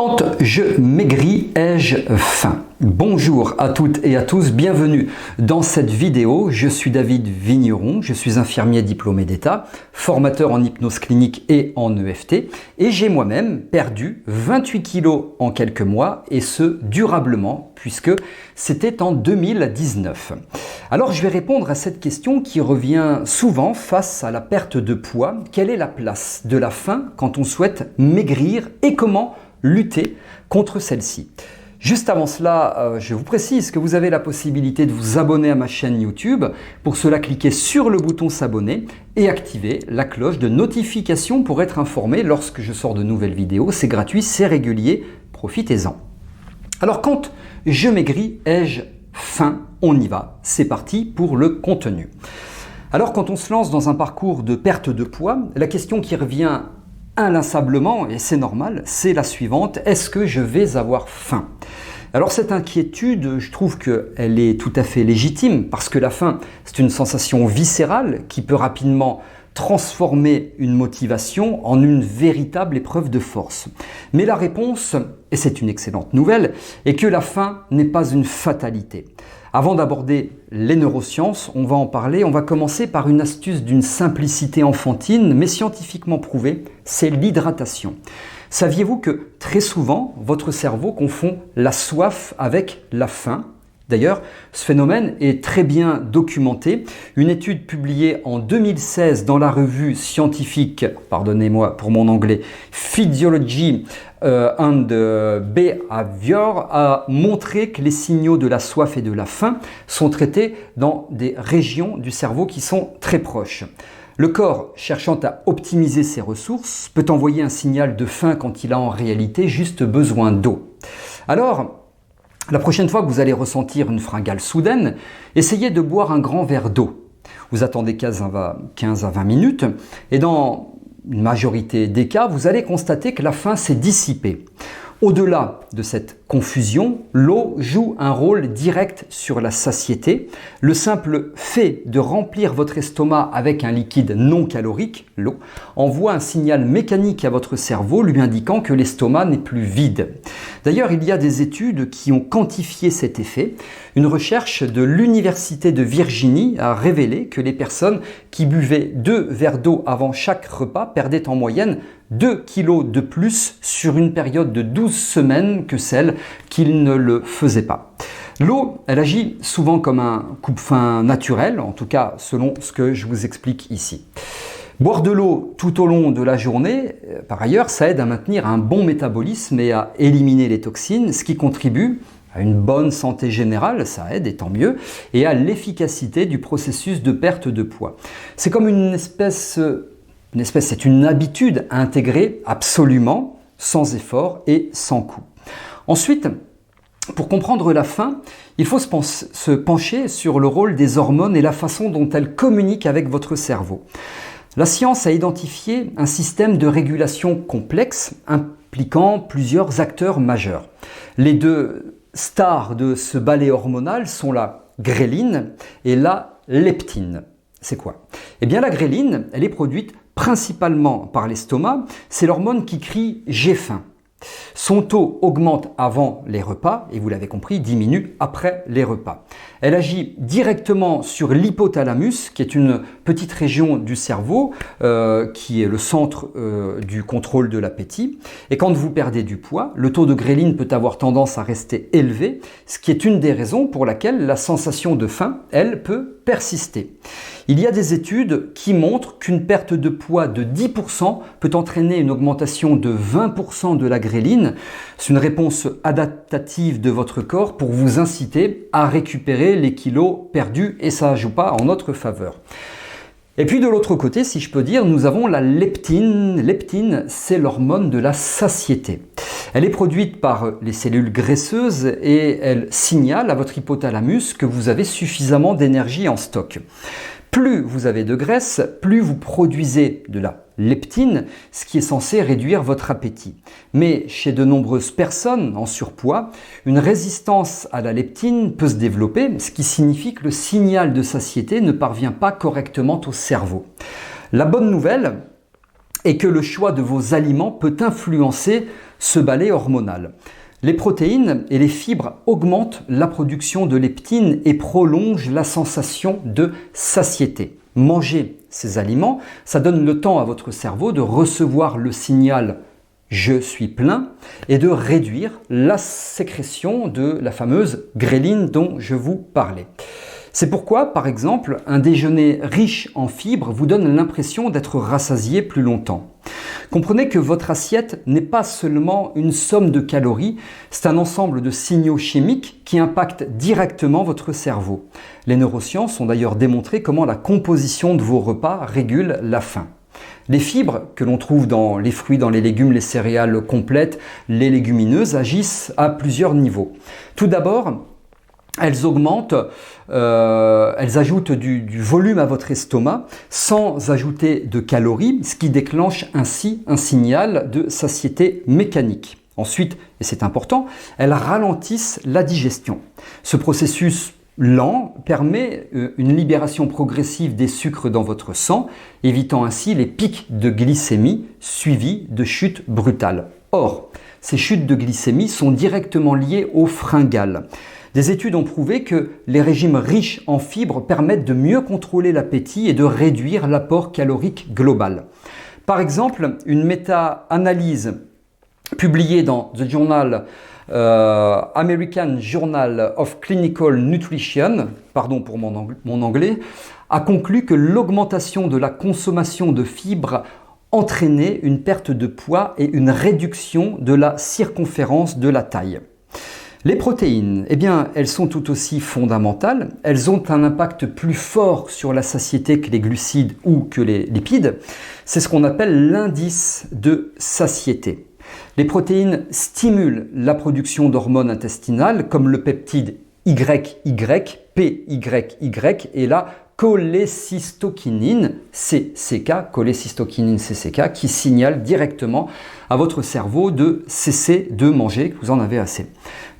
Quand je maigris, ai-je faim? Bonjour à toutes et à tous, bienvenue dans cette vidéo. Je suis David Vigneron, je suis infirmier diplômé d'État, formateur en hypnose clinique et en EFT et j'ai moi-même perdu 28 kilos en quelques mois et ce durablement puisque c'était en 2019. Alors je vais répondre à cette question qui revient souvent face à la perte de poids. Quelle est la place de la faim quand on souhaite maigrir et comment lutter contre celle-ci? Juste avant cela, je vous précise que vous avez la possibilité de vous abonner à ma chaîne YouTube. Pour cela, cliquez sur le bouton s'abonner et activez la cloche de notification pour être informé lorsque je sors de nouvelles vidéos. C'est gratuit, c'est régulier, profitez-en. Alors quand je maigris, ai-je faim? On y va, c'est parti pour le contenu. Alors quand on se lance dans un parcours de perte de poids, la question qui revient inlassablement, et c'est normal, c'est la suivante: est-ce que je vais avoir faim? Alors cette inquiétude, je trouve qu'elle est tout à fait légitime parce que la faim, c'est une sensation viscérale qui peut rapidement transformer une motivation en une véritable épreuve de force. Mais la réponse, et c'est une excellente nouvelle, est que la faim n'est pas une fatalité. Avant d'aborder les neurosciences, on va en parler. On va commencer par une astuce d'une simplicité enfantine, mais scientifiquement prouvée, c'est l'hydratation. Saviez-vous que très souvent, votre cerveau confond la soif avec la faim? D'ailleurs, ce phénomène est très bien documenté. Une étude publiée en 2016 dans la revue scientifique, pardonnez-moi pour mon anglais, Physiology and Behavior a montré que les signaux de la soif et de la faim sont traités dans des régions du cerveau qui sont très proches. Le corps, cherchant à optimiser ses ressources, peut envoyer un signal de faim quand il a en réalité juste besoin d'eau. Alors, la prochaine fois que vous allez ressentir une fringale soudaine, essayez de boire un grand verre d'eau. Vous attendez 15 à 20 minutes et dans une majorité des cas, vous allez constater que la faim s'est dissipée. Au-delà de cette confusion, l'eau joue un rôle direct sur la satiété. Le simple fait de remplir votre estomac avec un liquide non calorique, l'eau, envoie un signal mécanique à votre cerveau lui indiquant que l'estomac n'est plus vide. D'ailleurs, il y a des études qui ont quantifié cet effet. Une recherche de l'Université de Virginie a révélé que les personnes qui buvaient 2 verres d'eau avant chaque repas perdaient en moyenne 2 kilos de plus sur une période de 12 semaines que celles qui ne le faisaient pas. L'eau, elle agit souvent comme un coupe-faim naturel, en tout cas selon ce que je vous explique ici. Boire de l'eau tout au long de la journée, par ailleurs, ça aide à maintenir un bon métabolisme et à éliminer les toxines, ce qui contribue à une bonne santé générale, ça aide et tant mieux, et à l'efficacité du processus de perte de poids. C'est comme c'est une habitude à intégrer absolument, sans effort et sans coût. Ensuite, pour comprendre la faim, il faut se pencher sur le rôle des hormones et la façon dont elles communiquent avec votre cerveau. La science a identifié un système de régulation complexe impliquant plusieurs acteurs majeurs. Les deux stars de ce ballet hormonal sont la gréline et la leptine. C'est quoi? Eh bien la gréline, elle est produite principalement par l'estomac, c'est l'hormone qui crie « j'ai faim ». Son taux augmente avant les repas et vous l'avez compris, diminue après les repas. Elle agit directement sur l'hypothalamus, qui est une petite région du cerveau qui est le centre du contrôle de l'appétit. Et quand vous perdez du poids, le taux de gréline peut avoir tendance à rester élevé, ce qui est une des raisons pour laquelle la sensation de faim, elle, peut persister. Il y a des études qui montrent qu'une perte de poids de 10% peut entraîner une augmentation de 20% de la gréline. C'est une réponse adaptative de votre corps pour vous inciter à récupérer les kilos perdus et ça ne joue pas en notre faveur. Et puis de l'autre côté, si je peux dire, nous avons la leptine. Leptine, c'est l'hormone de la satiété. Elle est produite par les cellules graisseuses et elle signale à votre hypothalamus que vous avez suffisamment d'énergie en stock. Plus vous avez de graisse, plus vous produisez de la leptine, ce qui est censé réduire votre appétit. Mais chez de nombreuses personnes en surpoids, une résistance à la leptine peut se développer, ce qui signifie que le signal de satiété ne parvient pas correctement au cerveau. La bonne nouvelle est que le choix de vos aliments peut influencer ce balai hormonal. Les protéines et les fibres augmentent la production de leptine et prolongent la sensation de satiété. Manger ces aliments, ça donne le temps à votre cerveau de recevoir le signal « je suis plein » et de réduire la sécrétion de la fameuse gréline dont je vous parlais. C'est pourquoi, par exemple, un déjeuner riche en fibres vous donne l'impression d'être rassasié plus longtemps. Comprenez que votre assiette n'est pas seulement une somme de calories, c'est un ensemble de signaux chimiques qui impactent directement votre cerveau. Les neurosciences ont d'ailleurs démontré comment la composition de vos repas régule la faim. Les fibres que l'on trouve dans les fruits, dans les légumes, les céréales complètes, les légumineuses agissent à plusieurs niveaux. Tout d'abord, elles ajoutent du volume à votre estomac sans ajouter de calories, ce qui déclenche ainsi un signal de satiété mécanique. Ensuite, et c'est important, elles ralentissent la digestion. Ce processus lent permet une libération progressive des sucres dans votre sang, évitant ainsi les pics de glycémie suivis de chutes brutales. Or, ces chutes de glycémie sont directement liées au fringales. Des études ont prouvé que les régimes riches en fibres permettent de mieux contrôler l'appétit et de réduire l'apport calorique global. Par exemple, une méta-analyse publiée dans The Journal American Journal of Clinical Nutrition, pardon pour mon anglais, a conclu que l'augmentation de la consommation de fibres entraînait une perte de poids et une réduction de la circonférence de la taille. Les protéines, eh bien, elles sont tout aussi fondamentales. Elles ont un impact plus fort sur la satiété que les glucides ou que les lipides. C'est ce qu'on appelle l'indice de satiété. Les protéines stimulent la production d'hormones intestinales comme le peptide PYY et la cholécystokinine CCK, qui signale directement à votre cerveau de cesser de manger, que vous en avez assez.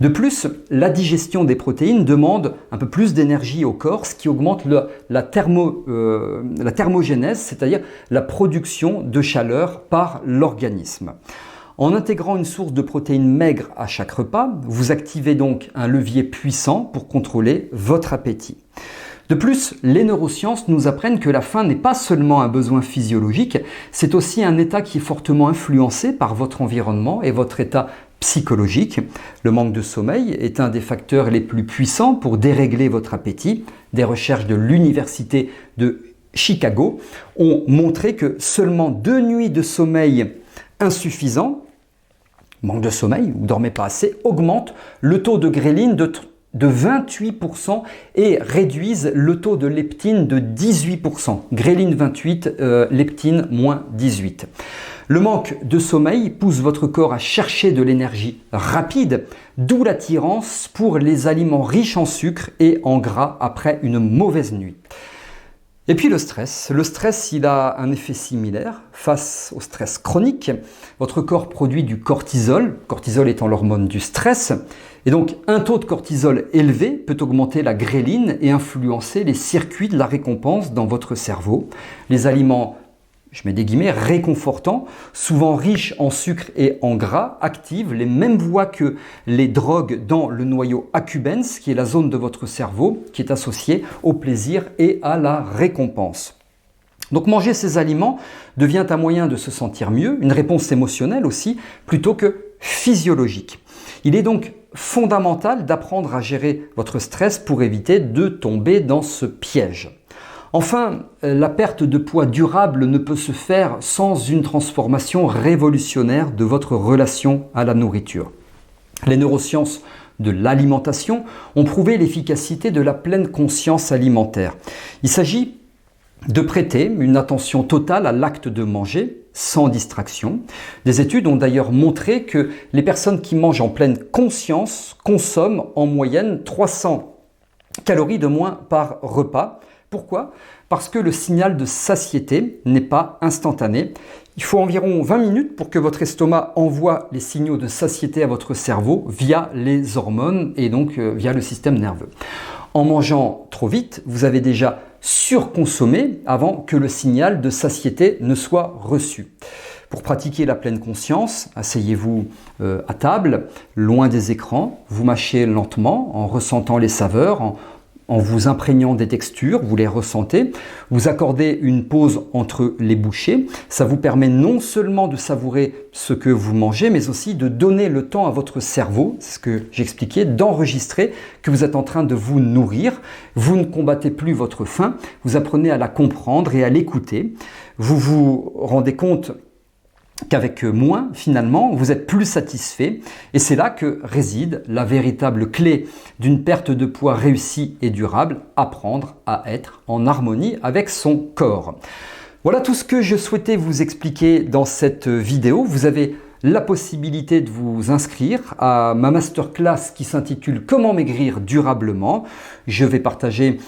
De plus, la digestion des protéines demande un peu plus d'énergie au corps, ce qui augmente la thermogénèse, c'est-à-dire la production de chaleur par l'organisme. En intégrant une source de protéines maigres à chaque repas, vous activez donc un levier puissant pour contrôler votre appétit. De plus, les neurosciences nous apprennent que la faim n'est pas seulement un besoin physiologique, c'est aussi un état qui est fortement influencé par votre environnement et votre état psychologique. Le manque de sommeil est un des facteurs les plus puissants pour dérégler votre appétit. Des recherches de l'université de Chicago ont montré que seulement 2 nuits de sommeil insuffisant, manque de sommeil, vous ne dormez pas assez, augmente le taux de gréline de 28% et réduisent le taux de leptine de 18%. Gréline 28, leptine moins 18. Le manque de sommeil pousse votre corps à chercher de l'énergie rapide, d'où l'attirance pour les aliments riches en sucre et en gras après une mauvaise nuit. Et puis le stress. Le stress, il a un effet similaire face au stress chronique. Votre corps produit du cortisol, cortisol étant l'hormone du stress. Et donc, un taux de cortisol élevé peut augmenter la gréline et influencer les circuits de la récompense dans votre cerveau. Les aliments, je mets des guillemets, réconfortants, souvent riches en sucre et en gras, activent les mêmes voies que les drogues dans le noyau accumbens, qui est la zone de votre cerveau qui est associée au plaisir et à la récompense. Donc manger ces aliments devient un moyen de se sentir mieux, une réponse émotionnelle aussi, plutôt que physiologique. Il est donc fondamental d'apprendre à gérer votre stress pour éviter de tomber dans ce piège. Enfin, la perte de poids durable ne peut se faire sans une transformation révolutionnaire de votre relation à la nourriture. Les neurosciences de l'alimentation ont prouvé l'efficacité de la pleine conscience alimentaire. Il s'agit de prêter une attention totale à l'acte de manger, sans distraction. Des études ont d'ailleurs montré que les personnes qui mangent en pleine conscience consomment en moyenne 300 calories de moins par repas. Pourquoi ? Parce que le signal de satiété n'est pas instantané. Il faut environ 20 minutes pour que votre estomac envoie les signaux de satiété à votre cerveau via les hormones et donc via le système nerveux. En mangeant trop vite, vous avez déjà surconsommé avant que le signal de satiété ne soit reçu. Pour pratiquer la pleine conscience, asseyez-vous à table, loin des écrans, vous mâchez lentement en ressentant les saveurs, en vous imprégnant des textures, vous les ressentez, vous accordez une pause entre les bouchées. Ça vous permet non seulement de savourer ce que vous mangez, mais aussi de donner le temps à votre cerveau, c'est ce que j'expliquais, d'enregistrer que vous êtes en train de vous nourrir. Vous ne combattez plus votre faim, vous apprenez à la comprendre et à l'écouter. Vous vous rendez compte qu'avec moins, finalement, vous êtes plus satisfait. Et c'est là que réside la véritable clé d'une perte de poids réussie et durable, apprendre à être en harmonie avec son corps. Voilà tout ce que je souhaitais vous expliquer dans cette vidéo. Vous avez la possibilité de vous inscrire à ma masterclass qui s'intitule « Comment maigrir durablement ». Je vais partager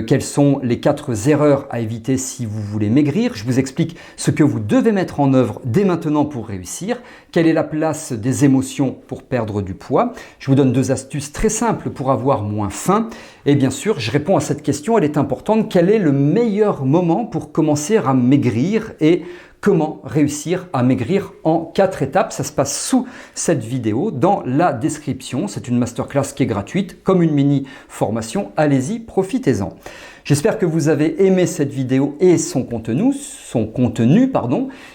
quelles sont les 4 erreurs à éviter si vous voulez maigrir. Je vous explique ce que vous devez mettre en œuvre dès maintenant pour réussir. Quelle est la place des émotions pour perdre du poids. Je vous donne 2 astuces très simples pour avoir moins faim. Et bien sûr, je réponds à cette question, elle est importante. Quel est le meilleur moment pour commencer à maigrir et comment réussir à maigrir en 4 étapes. Ça se passe sous cette vidéo, dans la description. C'est une masterclass qui est gratuite, comme une mini formation. Allez-y, profitez-en. J'espère que vous avez aimé cette vidéo et son contenu.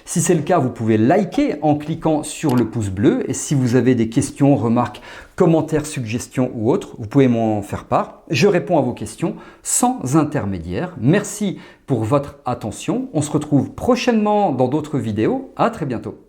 Si c'est le cas, vous pouvez liker en cliquant sur le pouce bleu. Et si vous avez des questions, remarques, commentaires, suggestions ou autres, vous pouvez m'en faire part. Je réponds à vos questions sans intermédiaire. Merci pour votre attention. On se retrouve prochainement dans d'autres vidéos. À très bientôt.